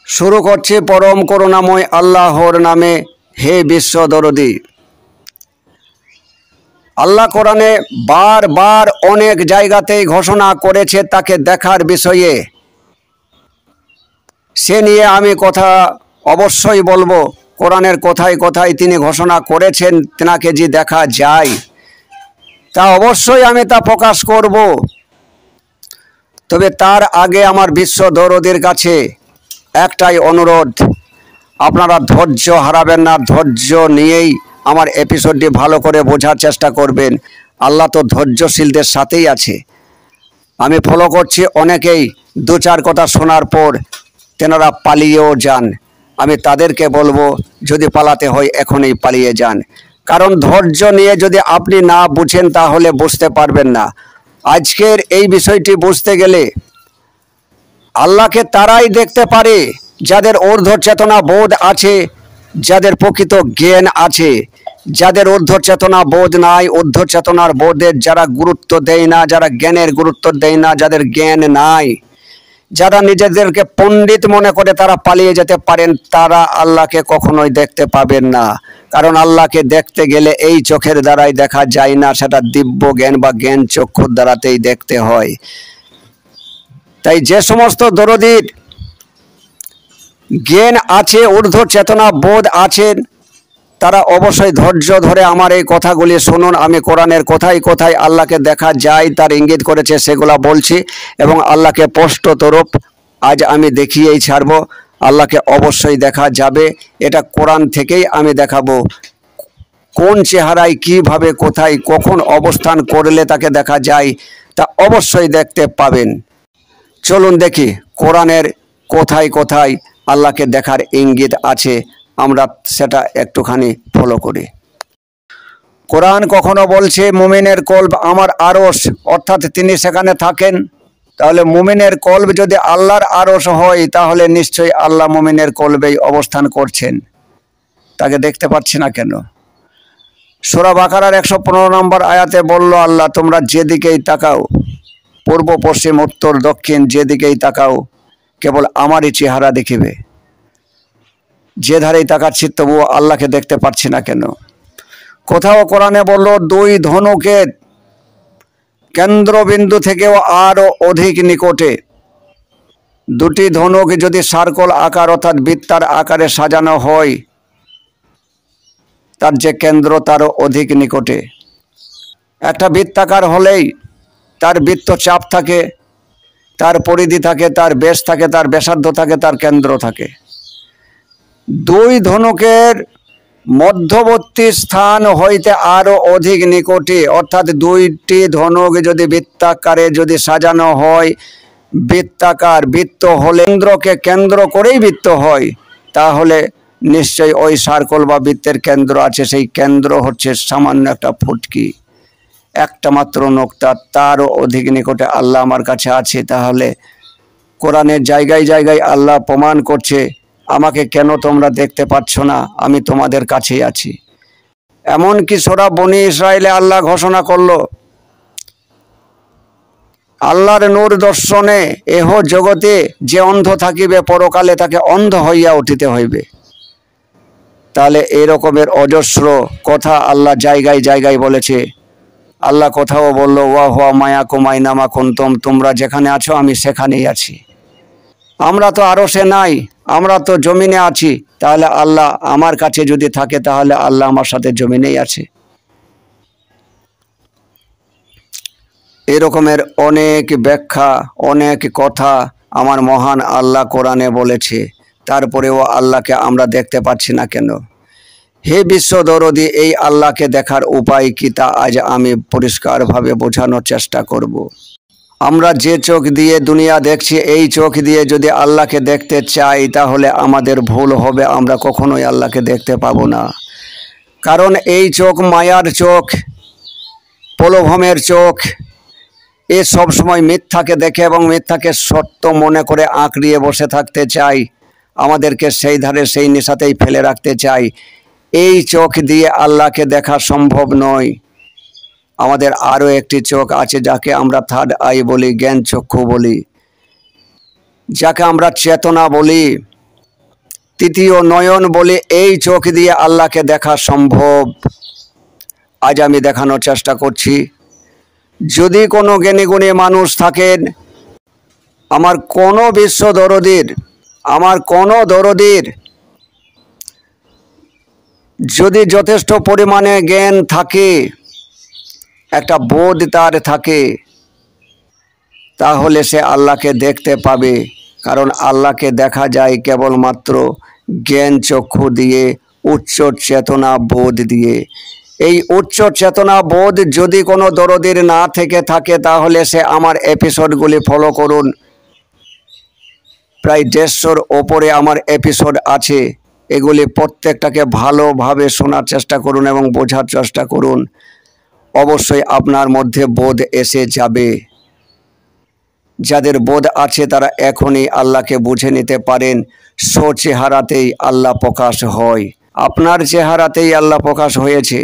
শুরু করছি পরম করুণাময় আল্লাহর নামে। হে বিশ্ব দরদি, আল্লাহ কোরআনে বারবার অনেক জায়গাতেই ঘোষণা করেছে তাকে দেখার বিষয়ে। সে নিয়ে আমি কথা অবশ্যই বলবো। কোরআনের কোথায় কোথায় তিনি ঘোষণা করেছেন তেনাকে যে দেখা যায়, তা অবশ্যই আমি তা প্রকাশ করব। তবে তার আগে আমার বিশ্ব দরদির কাছে একটাই অনুরোধ, আপনারা ধৈর্য হারাবেন না। ধৈর্য নিয়েই আমার এপিসোডটি ভালো করে বোঝার চেষ্টা করবেন। আল্লাহ তো ধৈর্যশীলদের সাথেই আছে। আমি ফলো করছি অনেকেই দু চার কথা শোনার পর তেনারা পালিয়েও যান। আমি তাদেরকে বলবো, যদি পালাতে হয় এখনই পালিয়ে যান। কারণ ধৈর্য নিয়ে যদি আপনি না বুঝেন তাহলে বুঝতে পারবেন না। আজকের এই বিষয়টি বুঝতে গেলে আল্লাহকে তারাই দেখতে পারে যাদের ঊর্ধ্ব চেতনা বোধ আছে, যাদের প্রকৃত জ্ঞান আছে। যাদের ঊর্ধ্ব চেতনা বোধ নাই, ঊর্ধ্ব চেতনার বোধের যারা গুরুত্ব দেয় না, যারা জ্ঞানের গুরুত্ব দেয় না, যাদের জ্ঞান নাই, যারা নিজেদেরকে পণ্ডিত মনে করে তারা পালিয়ে যেতে পারেন, তারা আল্লাহকে কখনোই দেখতে পাবেন না। কারণ আল্লাহকে দেখতে গেলে এই চোখের দ্বারাই দেখা যায় না, সেটা দিব্য জ্ঞান বা জ্ঞান চক্ষুর দ্বারাতেই দেখতে হয়। তাই যে সমস্ত দরদির জ্ঞান আছে, ঊর্ধ্ব চেতনা বোধ আছেন, তারা অবশ্যই ধৈর্য ধরে আমার এই কথাগুলি শুনুন। আমি কোরআনের কোথায় কোথায় আল্লাহকে দেখা যায় তার ইঙ্গিত করেছে সেগুলা বলছি, এবং আল্লাহকে স্পষ্টতরূপ আজ আমি দেখিয়েই ছাড়ব। আল্লাহকে অবশ্যই দেখা যাবে, এটা কোরআন থেকেই আমি দেখাবো। কোন চেহারায়, কিভাবে, কোথায়, কখন অবস্থান করলে তাকে দেখা যায় তা অবশ্যই দেখতে পাবেন। চলুন দেখি কোরআনের কোথায় কোথায় আল্লাহকে দেখার ইঙ্গিত আছে, আমরা সেটা একটুখানি ফলো করি। কোরআন কখনো বলছে মুমিনের কলব আমার আরশ, অর্থাৎ তিনি সেখানে থাকেন। তাহলে মুমিনের কলব যদি আল্লাহর আরশ হয়, তাহলে নিশ্চয়ই আল্লাহ মুমিনের কলবেই অবস্থান করছেন। তাকে দেখতে পাচ্ছি না কেন? সূরা বাকারার 115 নম্বর আয়াতে বলল আল্লাহ, তোমরা যেদিকেই তাকাও, পূর্ব পশ্চিম উত্তর দক্ষিণ যেদিকেই তাকাও, কেবল আমারই চেহারা দেখিবে। যে ধারেই তাকাচ্ছি তবুও আল্লাহকে দেখতে পাচ্ছি না কেন? কোথাও কোরআনে বলল দুই ধনুকের কেন্দ্রবিন্দু থেকেও আরও অধিক নিকটে। দুটি ধনুক যদি সার্কল আকার অর্থাৎ বৃত্তার আকারে সাজানো হয়, তার যে কেন্দ্র তারও অধিক নিকটে। একটা বৃত্তাকার হলেই তার বৃত্ত চাপ থাকে, তার পরিধি থাকে, তার ব্যাস থাকে, তার ব্যাসার্ধ থাকে, তার কেন্দ্র থাকে। দুই ধনুকের মধ্যবর্তী স্থান হইতে আরও অধিক নিকটে, অর্থাৎ দুইটি ধনুক যদি বৃত্তাকারে যদি সাজানো হয়, বৃত্তাকার বৃত্ত হলে কেন্দ্রকে কেন্দ্র করেই বৃত্ত হয়, তাহলে নিশ্চয়ই ওই সার্কল বা বৃত্তের কেন্দ্র আছে। সেই কেন্দ্র হচ্ছে সামান্য একটা ফুটকি, একটা মাত্র নোক্তা, তারও অধিক নিকটে আল্লাহ আমার কাছে আছে। তাহলে কোরআনের জায়গায় জায়গায় আল্লাহ প্রমাণ করছে, আমাকে কেন তোমরা দেখতে পাচ্ছ না, আমি তোমাদের কাছেই আছি। এমনকি সূরা বনী ইসরাইলে আল্লাহ ঘোষণা করল, আল্লাহর নূর দর্শনে এহ জগতে যে অন্ধ থাকিবে, পরকালে তাকে অন্ধ হইয়া উঠিতে হইবে। তাহলে এই রকমের অজস্র কথা আল্লাহ জায়গায় জায়গায় বলেছে। আল্লাহ কোথাও বলল, ওয়া হুয়া মায়াকুম আইনামা কুনতুম, তোমরা যেখানে আছো আমি সেখানেই আছি। আমরা তো আরশে নাই, আমরা তো জমিনে আছি। তাহলে আল্লাহ আমার কাছে যদি থাকে, তাহলে আল্লাহ আমার সাথে জমিনেই আছে। এরকমের অনেক ব্যাখ্যা, অনেক কথা আমার মহান আল্লাহ কোরআনে বলেছে। তারপরেও আল্লাহকে আমরা দেখতে পাচ্ছি না কেন? হে বিশ্ব দরদি, এই আল্লাহকে দেখার উপায় কি তা আজ আমি পরিষ্কারভাবে বোঝানোর চেষ্টা করব। আমরা যে চোখ দিয়ে দুনিয়া দেখছি, এই চোখ দিয়ে যদি আল্লাহকে দেখতে চাই তাহলে আমাদের ভুল হবে। আমরা কখনোই আল্লাহকে দেখতে পাবো না। কারণ এই চোখ মায়ার চোখ, প্রলোভনের চোখ। এ সব সময় মিথ্যাকে দেখে এবং মিথ্যাকে সত্য মনে করে আঁকড়িয়ে বসে থাকতে চাই, আমাদেরকে সেই ধারে সেই নেশাতেই ফেলে রাখতে চাই। এই চোখ দিয়ে আল্লাহকে দেখা সম্ভব নয়। আমাদের আরও একটি চোখ আছে, যাকে আমরা থার্ড আই বলি, জ্ঞান চক্ষু বলি, যাকে আমরা চেতনা বলি। তৃতীয় নয়ন বলে এই চোখ দিয়ে আল্লাহকে দেখা সম্ভব। আজ আমি দেখানোর চেষ্টা করছি। যদি কোনো জ্ঞানী গুণী মানুষ থাকেন, আমার কোনো দরদির যদি যথেষ্ট পরিমাণে জ্ঞান থাকে, একটা বোধ তার থাকে, তাহলে সে আল্লাহকে দেখতে পাবে। কারণ আল্লাহকে দেখা যায় কেবলমাত্র জ্ঞান চক্ষু দিয়ে, উচ্চ চেতনা বোধ দিয়ে। এই উচ্চ চেতনা বোধ যদি কোনো দরদির না থেকে থাকে, তাহলে সে আমার এপিসোডগুলি ফলো করুন। প্রায় 150-র ওপরে আমার এপিসোড আছে। এগুলি প্রত্যেকটাকে ভালোভাবে শোনার চেষ্টা করুন এবং বোঝার চেষ্টা করুন। অবশ্যই আপনার মধ্যে বোধ এসে যাবে। যাদের বোধ আছে তারা এখনই আল্লাহকে বুঝে নিতে পারেন। চেহারাতেই আল্লাহ প্রকাশ হয়। আপনার চেহারাতেই আল্লাহ প্রকাশ হয়েছে,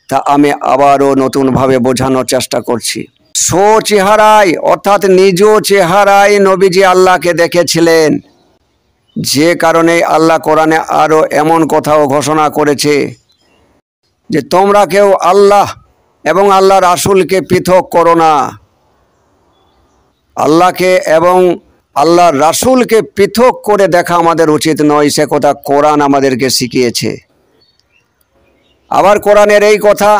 তা আমি আবারও নতুনভাবে বোঝানোর চেষ্টা করছি। চেহারায় অর্থাৎ নিজ চেহারায় নবীজি আল্লাহকে দেখেছিলেন, যে কারণে আল্লাহ কোরআনে আরও এমন কথাও ঘোষণা করেছে যে তোমরা কেউ আল্লাহ এবং আল্লাহ রাসূলকে পৃথক করো না। আল্লাহকে এবং আল্লাহ রাসূলকে পৃথক করে দেখা আমাদের উচিত নয়, সে কথা কোরআন আমাদেরকে শিখিয়েছে। আবার কোরআনের এই কথা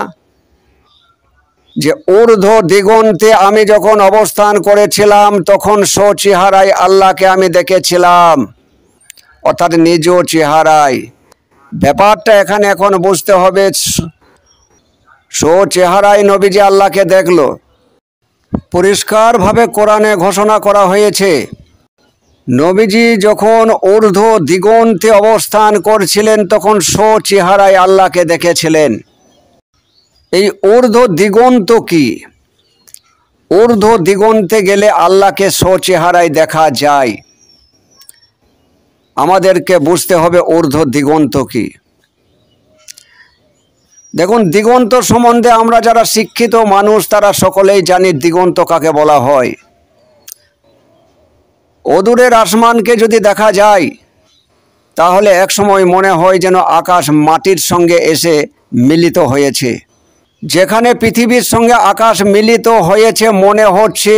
যে ঊর্ধ্ব দিগন্তে আমি যখন অবস্থান করেছিলাম তখন চেহারায় আল্লাহকে আমি দেখেছিলাম, অর্থাৎ নিজ চেহারায়। ব্যাপারটা এখানে এখন বুঝতে হবে, চেহারায় নবীজি আল্লাহকে দেখলো। পরিষ্কারভাবে কোরআনে ঘোষণা করা হয়েছে, নবীজি যখন ঊর্ধ্ব দিগন্তে অবস্থান করছিলেন তখন চেহারায় আল্লাহকে দেখেছিলেন। এই ঊর্ধ্ব দিগন্ত কি? ঊর্ধ্ব দিগন্তে গেলে আল্লাহকে চেহারায় দেখা যায়। আমাদেরকে বুঝতে হবে ঊর্ধ্ব দিগন্ত কি। দেখুন, দিগন্ত সম্বন্ধে আমরা যারা শিক্ষিত মানুষ তারা সকলেই জানি দিগন্ত কাকে বলা হয়। অদূরের আসমানকে যদি দেখা যায় তাহলে এক সময় মনে হয় যেন আকাশ মাটির সঙ্গে এসে মিলিত হয়েছে। যেখানে পৃথিবীর সঙ্গে আকাশ মিলিত হয়েছে মনে হচ্ছে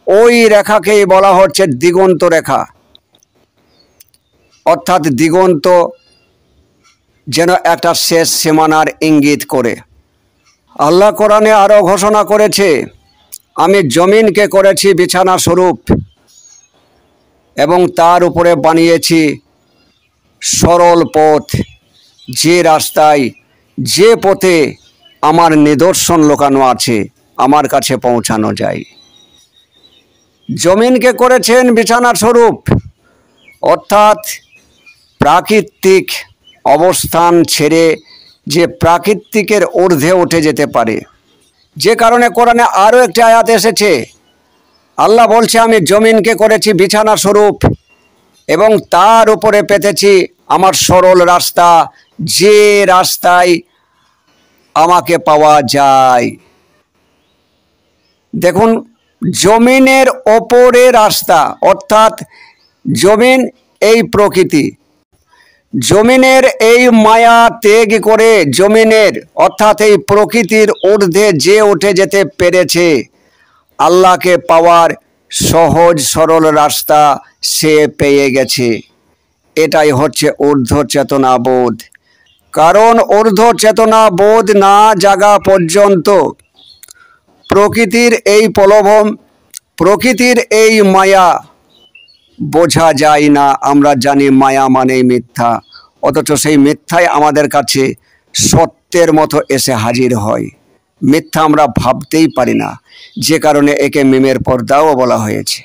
ওই রেখাকেই বলা হচ্ছে দিগন্ত রেখা। অর্থাৎ দিগন্ত যেন একটা শেষ সীমানার ইঙ্গিত করে। আল্লাহ কোরআনে আরও ঘোষণা করেছে, আমি জমিনকে করেছি বিছানা স্বরূপ এবং তার উপরে বানিয়েছি সরল পথ, যে রাস্তায় যে পথে আমার নিদর্শন লুকানো আছে, আমার কাছে পৌঁছানো যায়। জমিনকে করেছেন বিছানা স্বরূপ, অর্থাৎ প্রাকৃতিক অবস্থান ছেড়ে যে প্রাকৃতিকের ঊর্ধ্বে উঠে যেতে পারে। যে কারণে কোরআনে আরও একটি আয়াত এসেছে, আল্লাহ বলছে আমি জমিনকে করেছি বিছানা স্বরূপ এবং তার উপরে পেতেছি আমার সরল রাস্তা, যে রাস্তায় আমাকে পাওয়া যায়। দেখুন, জমিনের ওপরে রাস্তা, অর্থাৎ জমিন এই প্রকৃতি, জমিনের এই মায়া ত্যাগ করে জমিনের অর্থাৎ এই প্রকৃতির ঊর্ধ্বে যে উঠে যেতে পেরেছে, আল্লাহকে পাওয়ার সহজ সরল রাস্তা সে পেয়ে গেছে। এটাই হচ্ছে ঊর্ধ্ব চেতনা বোধ। কারণ ঊর্ধ্ব চেতনা বোধ না জাগা পর্যন্ত প্রকৃতির এই প্রলোভন, প্রকৃতির এই মায়া বোঝা যায় না। আমরা জানি মায়া মানে মিথ্যা, অথচ সেই মিথ্যাই আমাদের কাছে সত্যের মতো এসে হাজির হয়। মিথ্যা আমরা ভাবতেই পারি না, যে কারণে একে মিমের পর্দাও বলা হয়েছে।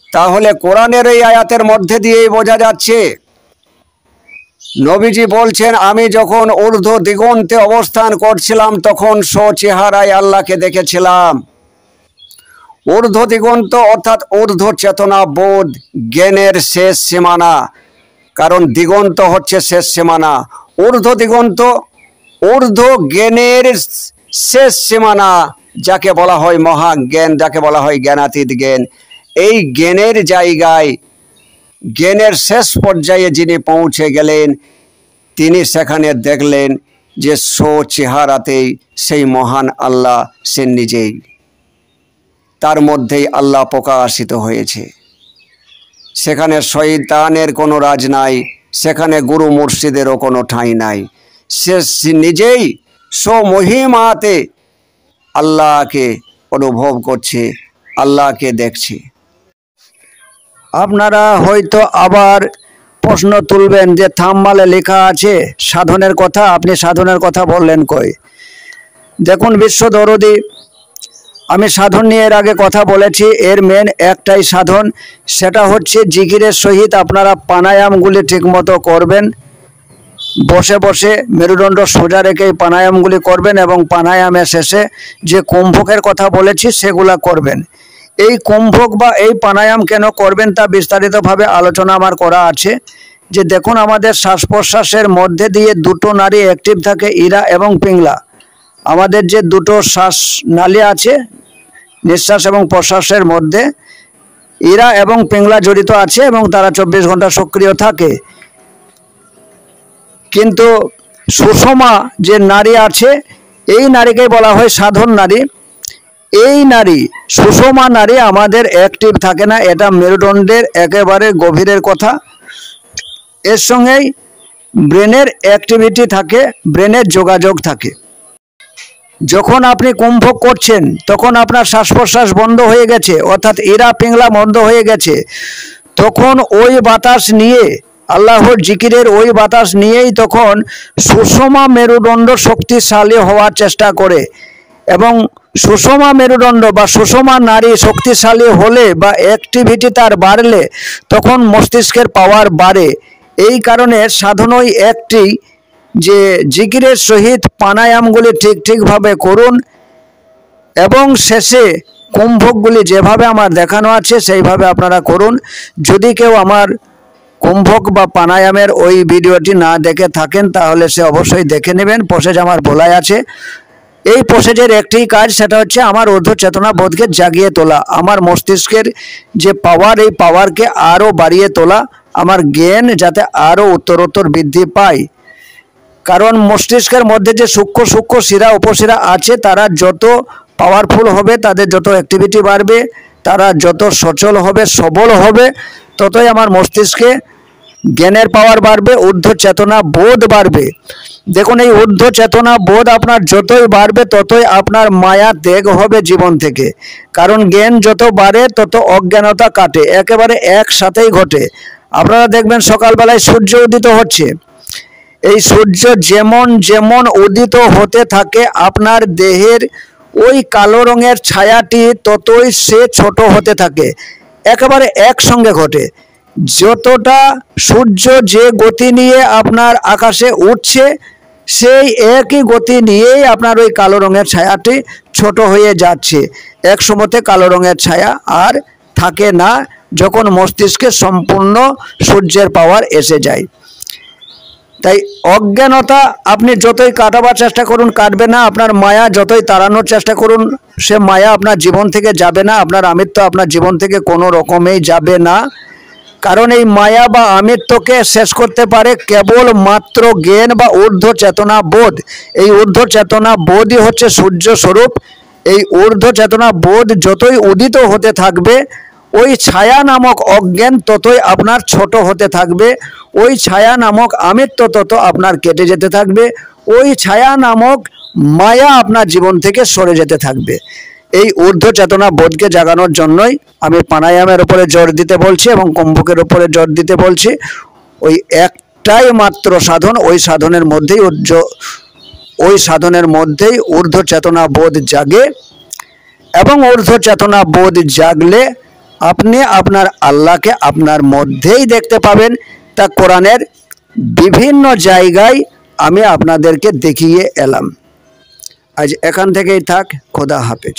তাহলে কোরআনের এই আয়াতের মধ্যে দিয়েই বোঝা যাচ্ছে, নবীজি বলছেন আমি যখন ঊর্ধ্ব দিগন্তে অবস্থান করছিলাম তখন চেহারায় আল্লাহকে দেখেছিলাম। ঊর্ধ্ব দিগন্ত অর্থাৎ ঊর্ধ্ব চেতনা বোধ, জ্ঞানের শেষ সীমানা। কারণ দিগন্ত হচ্ছে শেষ সীমানা, ঊর্ধ্ব দিগন্ত ঊর্ধ্ব জ্ঞানের শেষ সীমানা, যাকে বলা হয় মহাজ্ঞান, যাকে বলা হয় জ্ঞানাতীত জ্ঞান। এই জ্ঞানের জায়গায় জ্ঞানের শেষ পর্যায়ে যিনি পৌঁছে গেলেন তিনি সেখানে দেখলেন যে চেহারাতেই সেই মহান আল্লাহ সে নিজেই, তার মধ্যেই আল্লাহ প্রকাশিত হয়েছে। সেখানে শয়তানের কোনো রাজ নাই, সেখানে গুরু মুর্শিদেরও কোনো ঠাঁই নাই। সে নিজেই স্বমহিমাতে আল্লাহকে অনুভব করছে, আল্লাহকে দেখছে। আপনারা হয়তো আবার প্রশ্ন তুলবেন যে থাম্বনেলে লেখা আছে সাধনের কথা, আপনি সাধনের কথা বললেন কই? দেখুন বিশ্ব দরদি, আমি সাধন নিয়ে এর আগে কথা বলেছি। এর মেন একটাই সাধন, সেটা হচ্ছে জিকিরের সহিত আপনারা প্রাণায়ামগুলি ঠিকমতো করবেন। বসে বসে মেরুদণ্ড সোজা রেখেই প্রাণায়ামগুলি করবেন এবং প্রাণায়ামের শেষে যে কুম্ভকের কথা বলেছি সেগুলা করবেন। এই কুম্ভক বা এই প্রাণায়াম কেন করবেন তা বিস্তারিতভাবে আলোচনা আমার করা আছে। যে দেখুন, আমাদের শ্বাস প্রশ্বাসের মধ্যে দিয়ে দুটো নাড়ি অ্যাক্টিভ থাকে, ইরা এবং পিংলা। আমাদের যে দুটো শ্বাস নালী আছে নিঃশ্বাস এবং প্রশ্বাসের মধ্যে, ইরা এবং পিংলা জড়িত আছে এবং তারা 24 ঘন্টা সক্রিয় থাকে। কিন্তু সুষমা যে নারী আছে, এই নারীকেই বলা হয় সাধন নারী। এই নারী সুষমা নারী আমাদের অ্যাক্টিভ থাকে না, এটা মেরুদণ্ডের একেবারে গভীরের কথা। এর সঙ্গেই ব্রেনের অ্যাক্টিভিটি থাকে, ব্রেনের যোগাযোগ থাকে। যখন আপনি কুম্ভক করছেন তখন আপনার শ্বাস প্রশ্বাস বন্ধ হয়ে গেছে, অর্থাৎ ইরা পিংলা বন্ধ হয়ে গেছে। তখন ওই বাতাস নিয়ে, আল্লাহর জিকিরের ওই বাতাস নিয়েই তখন সুষমা মেরুদণ্ড শক্তিশালী হওয়ার চেষ্টা করে। এবং সুষমা মেরুদণ্ড বা সুষমা নারী শক্তিশালী হলে বা অ্যাক্টিভিটি তার বাড়লে তখন মস্তিষ্কের পাওয়ার বাড়ে। এই কারণে সাধনই একটি, যে জিকিরের সহিত প্রাণায়ামগুলি ঠিকভাবে করুন এবং শেষে কুম্ভকগুলি যেভাবে আমার দেখানো আছে সেইভাবে আপনারা করুন। যদি কেউ আমার কুম্ভক বা প্রাণায়ামের ওই ভিডিওটি না দেখে থাকেন তাহলে সে অবশ্যই দেখে নেবেন। প্রসেস আমার বলাই আছে। এই প্রসেসের একটি কাজ, সেটা হচ্ছে আমার ঊর্ধ্ব চেতনা বোধকে জাগিয়ে তোলা, আমার মস্তিষ্কের যে পাওয়ার, এই পাওয়ারকে আরও বাড়িয়ে তোলা, আমার জ্ঞান যাতে আরও উত্তরোত্তর বৃদ্ধি পায়। কারণ মস্তিষ্কের মধ্যে যে সূক্ষ্ম সূক্ষ্ম শিরা উপশিরা আছে, তারা যত পাওয়ারফুল হবে, তাদের যত অ্যাক্টিভিটি বাড়বে, তারা যত সচল হবে, সবল হবে, ততই আমার মস্তিষ্কে জ্ঞানের পাওয়ার বাড়বে, ঊর্ধ্ব চেতনা বোধ বাড়বে। দেখুন, এই ঊর্ধ্ব চেতনা বোধ আপনার যতই বাড়বে ততই আপনার মায়া ত্যাগ হবে জীবন থেকে। কারণ জ্ঞান যত বাড়ে তত অজ্ঞানতা কাটে, একেবারে একসাথেই ঘটে। আপনারা দেখবেন সকালবেলায় সূর্য উদিত হচ্ছে, এই সূর্য যেমন যেমন উদিত হতে থাকে আপনার দেহের ওই কালো রঙের ছায়াটি ততই সে ছোট হতে থাকে, একেবারে একসঙ্গে ঘটে। যতটা সূর্য যে গতি নিয়ে আপনার আকাশে উঠছে, সেই একই গতি নিয়েই আপনার ওই কালো রঙের ছায়াটি ছোট হয়ে যাচ্ছে। এক সময়তে কালো রঙের ছায়া আর থাকে না যখন মস্তিষ্কে সম্পূর্ণ সূর্যের পাওয়ার এসে যায়। তাই অজ্ঞানতা আপনি যতই কাটাবার চেষ্টা করুন কাটবে না, আপনার মায়া যতই তাড়ানোর চেষ্টা করুন সে মায়া আপনার জীবন থেকে যাবে না, আপনার আমিত্ব আপনার জীবন থেকে কোনো রকমেই যাবে না। কারণ এই মায়া বা আমিত্বকে শেষ করতে পারে কেবল মাত্র জ্ঞান বা ঊর্ধ্ব চেতনা বোধ। এই ঊর্ধ্ব চেতনা বোধই হচ্ছে সূর্য স্বরূপ। এই ঊর্ধ্ব চেতনা বোধ যতই উদিত হতে থাকবে, ওই ছায়া নামক অজ্ঞান ততই আপনার ছোট হতে থাকবে, ওই ছায়া নামক আমিত্ব তত আপনার কেটে যেতে থাকবে, ওই ছায়া নামক মায়া আপনার জীবন থেকে সরে যেতে থাকবে। এই ঊর্ধ্ব চেতনা বোধকে জাগানোর জন্যই আমি প্রাণায়ামের উপরে জোর দিতে বলছি এবং কুম্ভকের উপরে জোর দিতে বলছি। ওই একটাই মাত্র সাধন, ওই সাধনের মধ্যেই ঊর্ধ্ব চেতনা বোধ জাগে এবং ঊর্ধ্ব চেতনা বোধ জাগলে আপনি আপনার আল্লাহকে আপনার মধ্যেই দেখতে পাবেন। তা কোরআনের বিভিন্ন জায়গায় আমি আপনাদেরকে দেখিয়ে এলাম। আজ এখান থেকেই থাক। খোদা হাফেজ।